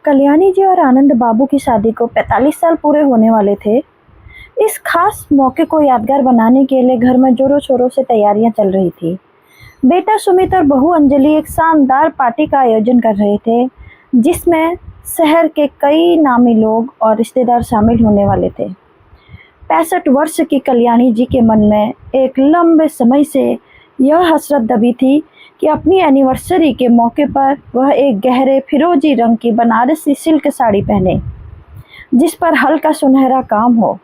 कल्याणी जी और आनंद बाबू की शादी को 45 साल पूरे होने वाले थे। इस खास मौके को यादगार बनाने के लिए घर में जोरों शोरों से तैयारियां चल रही थी। बेटा सुमित और बहू अंजलि एक शानदार पार्टी का आयोजन कर रहे थे, जिसमें शहर के कई नामी लोग और रिश्तेदार शामिल होने वाले थे। 65 वर्ष की कल्याणी जी के मन में एक लंबे समय से यह हसरत दबी थी कि अपनी एनिवर्सरी के मौके पर वह एक गहरे फिरोजी रंग की बनारसी सिल्क साड़ी पहने, जिस पर हल्का सुनहरा काम हो।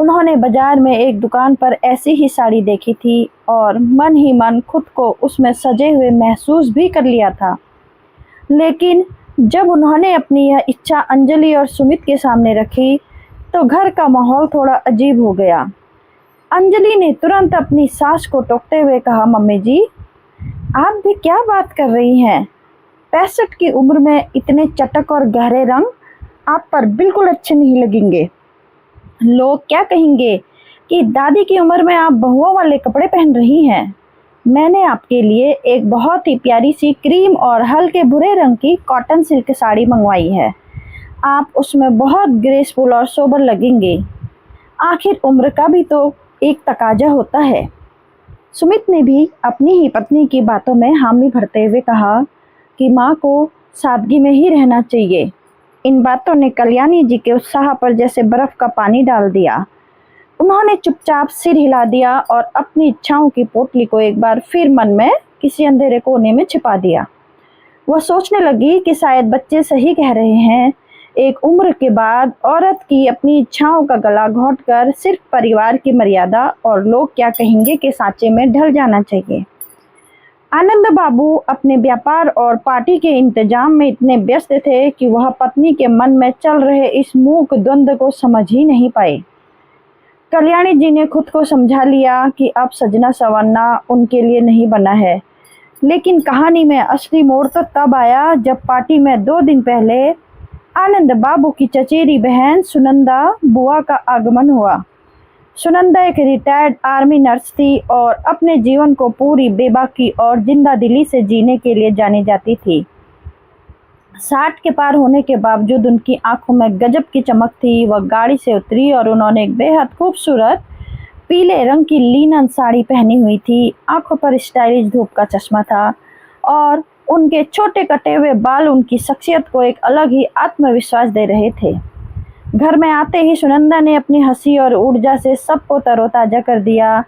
उन्होंने बाजार में एक दुकान पर ऐसी ही साड़ी देखी थी और मन ही मन खुद को उसमें सजे हुए महसूस भी कर लिया था। लेकिन जब उन्होंने अपनी यह इच्छा अंजलि और सुमित के सामने रखी, तो घर का माहौल थोड़ा अजीब हो गया। अंजलि ने तुरंत अपनी सास को टोकते हुए कहा, मम्मी जी, आप भी क्या बात कर रही हैं? 65 की उम्र में इतने चटक और गहरे रंग आप पर बिल्कुल अच्छे नहीं लगेंगे। लोग क्या कहेंगे कि दादी की उम्र में आप बहुओं वाले कपड़े पहन रही हैं। मैंने आपके लिए एक बहुत ही प्यारी सी क्रीम और हल्के भूरे रंग की कॉटन सिल्क साड़ी मंगवाई है। आप उसमें बहुत ग्रेसफुल और सोबर लगेंगे। आखिर उम्र का भी तो एक तकाजा होता है। सुमित ने भी अपनी ही पत्नी की बातों में हामी भरते हुए कहा कि माँ को सादगी में ही रहना चाहिए। इन बातों ने कल्याणी जी के उत्साह पर जैसे बर्फ का पानी डाल दिया। उन्होंने चुपचाप सिर हिला दिया और अपनी इच्छाओं की पोटली को एक बार फिर मन में किसी अंधेरे कोने में छिपा दिया। वह सोचने लगी कि शायद बच्चे सही कह रहे हैं। एक उम्र के बाद औरत की अपनी इच्छाओं का गला घोंटकर सिर्फ परिवार की मर्यादा और लोग क्या कहेंगे के सांचे में ढल जाना चाहिए। आनंद बाबू अपने व्यापार और पार्टी के इंतजाम में इतने व्यस्त थे कि वह पत्नी के मन में चल रहे इस मूक द्वंद्व को समझ ही नहीं पाए। कल्याणी जी ने खुद को समझा लिया कि अब सजना संवरना उनके लिए नहीं बना है। लेकिन कहानी में असली मोड़ तो तब आया जब पार्टी में 2 दिन पहले आनंद बाबू की चचेरी बहन सुनंदा बुआ का आगमन हुआ। सुनंदा एक रिटायर्ड आर्मी नर्स थी और अपने जीवन को पूरी बेबाकी और जिंदा दिली से जीने के लिए जानी जाती थी। 60 के पार होने के बावजूद उनकी आंखों में गजब की चमक थी। वह गाड़ी से उतरी और उन्होंने एक बेहद खूबसूरत पीले रंग की लिनन साड़ी पहनी हुई थी। आंखों पर स्टाइलिश धूप का चश्मा था और उनके छोटे कटे हुए बाल उनकी शख्सियत को एक अलग ही आत्मविश्वास दे रहे थे। घर में आते ही सुनंदा ने अपनी हंसी और ऊर्जा से सबको तरोताजा कर दिया।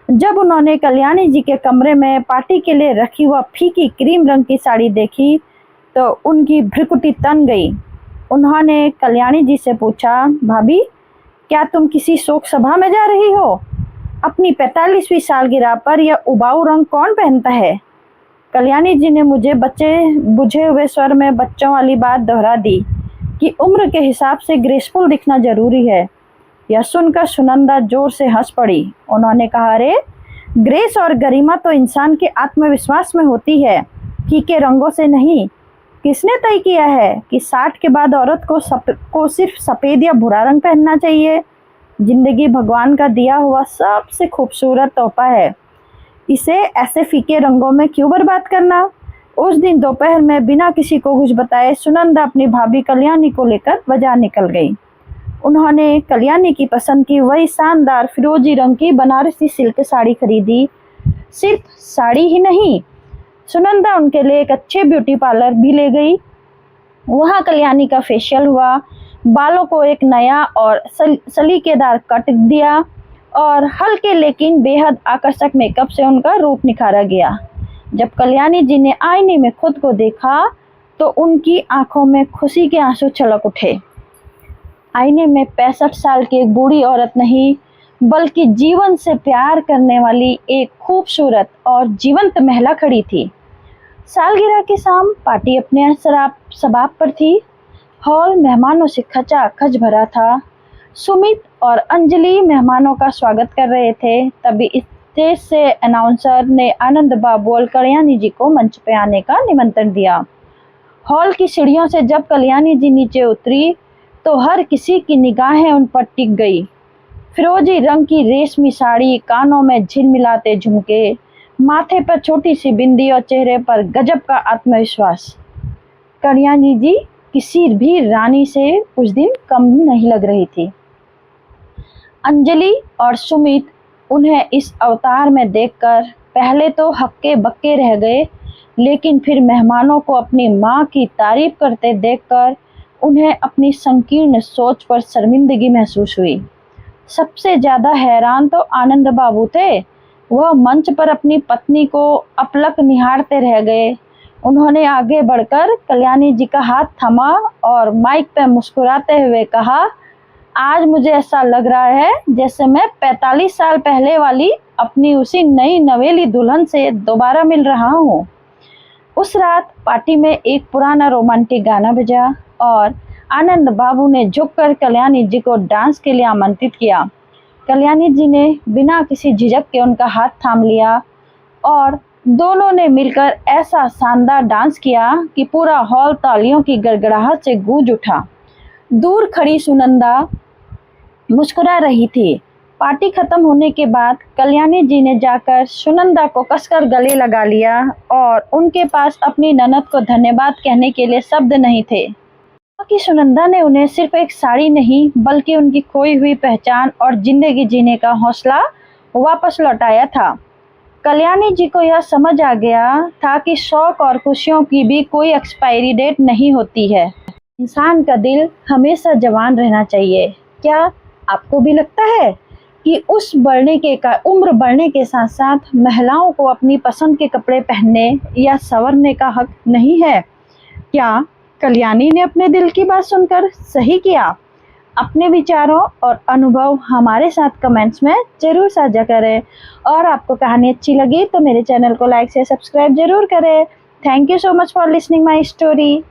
जब उन्होंने कल्याणी जी के कमरे में पार्टी के लिए रखी हुआ फीकी क्रीम रंग की साड़ी देखी तो उनकी भ्रुकुटी तन गई। उन्होंने कल्याणी जी से पूछा, भाभी, क्या तुम किसी शोक सभा में जा रही हो? अपनी 45वीं सालगिरह पर यह उबाऊ रंग कौन पहनता है? कल्याणी जी ने मुझे बुझे हुए स्वर में बच्चों वाली बात दोहरा दी कि उम्र के हिसाब से ग्रेसफुल दिखना जरूरी है। यह सुनकर सुनंदा जोर से हंस पड़ी। उन्होंने कहा, अरे, ग्रेस और गरिमा तो इंसान के आत्मविश्वास में होती है, फीके रंगों से नहीं। किसने तय किया है कि 60 के बाद औरत को सिर्फ सफ़ेद या भूरा रंग पहनना चाहिए? जिंदगी भगवान का दिया हुआ सबसे खूबसूरत तोहफा है। इसे ऐसे फीके रंगों में क्यों बर्बाद करना? उस दिन दोपहर में बिना किसी को कुछ बताए सुनंदा अपनी भाभी कल्याणी को लेकर बाजार निकल गई। उन्होंने कल्याणी की पसंद की वही शानदार फिरोजी रंग की बनारसी सिल्क साड़ी खरीदी। सिर्फ साड़ी ही नहीं, सुनंदा उनके लिए एक अच्छे ब्यूटी पार्लर भी ले गई। वहाँ कल्याणी का फेशियल हुआ, बालों को एक नया और सलीकेदार कट दिया और हल्के लेकिन बेहद आकर्षक मेकअप से उनका रूप निखारा गया। जब कल्याणी जी ने आईने में खुद को देखा तो उनकी आंखों में खुशी के आंसू छलक उठे। आईने में 65 साल की एक बूढ़ी औरत नहीं, बल्कि जीवन से प्यार करने वाली एक खूबसूरत और जीवंत महिला खड़ी थी। सालगिरह की शाम, पार्टी अपने शबाब पर थी। हॉल मेहमानों से खचाखच भरा था। सुमित और अंजलि मेहमानों का स्वागत कर रहे थे। तभी स्टेज से अनाउंसर ने आनंद बाबू और कल्याणी जी को मंच पे आने का निमंत्रण दिया। हॉल की सीढ़ियों से जब कल्याणी जी नीचे उतरी तो हर किसी की निगाहें उन पर टिक गई। फिरोजी रंग की रेशमी साड़ी, कानों में झिलमिलाते झुमके, माथे पर छोटी सी बिंदी और चेहरे पर गजब का आत्मविश्वास। कल्याणी जी, किसी भी रानी से उस दिन कम नहीं लग रही थी। अंजलि और सुमित उन्हें इस अवतार में देखकर पहले तो हक्के बक्के रह गए, लेकिन फिर मेहमानों को अपनी माँ की तारीफ करते देखकर उन्हें अपनी संकीर्ण सोच पर शर्मिंदगी महसूस हुई। सबसे ज्यादा हैरान तो आनंद बाबू थे। वह मंच पर अपनी पत्नी को अपलक निहारते रह गए। उन्होंने आगे बढ़कर कल्याणी जी का हाथ थामा और माइक पर मुस्कुराते हुए कहा, आज मुझे ऐसा लग रहा है जैसे मैं 45 साल पहले वाली अपनी उसी नई नवेली दुल्हन से दोबारा मिल रहा हूँ। उस रात पार्टी में एक पुराना रोमांटिक गाना बजा और आनंद बाबू ने झुककर कल्याणी जी को डांस के लिए आमंत्रित किया। कल्याणी जी ने बिना किसी झिझक के उनका हाथ थाम लिया और दोनों ने मिलकर ऐसा शानदार डांस किया कि पूरा हॉल तालियों की गड़गड़ाहट से गूंज उठा। दूर खड़ी सुनंदा मुस्कुरा रही थी। पार्टी खत्म होने के बाद कल्याणी जी ने जाकर सुनंदा को कसकर गले लगा लिया और उनके पास अपनी ननद को धन्यवाद कहने के लिए शब्द नहीं थे कि सुनंदा ने उन्हें सिर्फ एक साड़ी नहीं बल्कि उनकी खोई हुई पहचान और जिंदगी जीने का हौसला वापस लौटाया था। कल्याणी जी को यह समझ आ गया था कि शौक और खुशियों की भी कोई एक्सपायरी डेट नहीं होती है। इंसान का दिल हमेशा जवान रहना चाहिए। क्या आपको भी लगता है कि उम्र बढ़ने के साथ साथ महिलाओं को अपनी पसंद के कपड़े पहनने या संवरने का हक नहीं है? क्या कल्याणी ने अपने दिल की बात सुनकर सही किया? अपने विचारों और अनुभव हमारे साथ कमेंट्स में जरूर साझा करें और आपको कहानी अच्छी लगी तो मेरे चैनल को लाइक से सब्सक्राइब जरूर करें। Thank you so much for listening my story.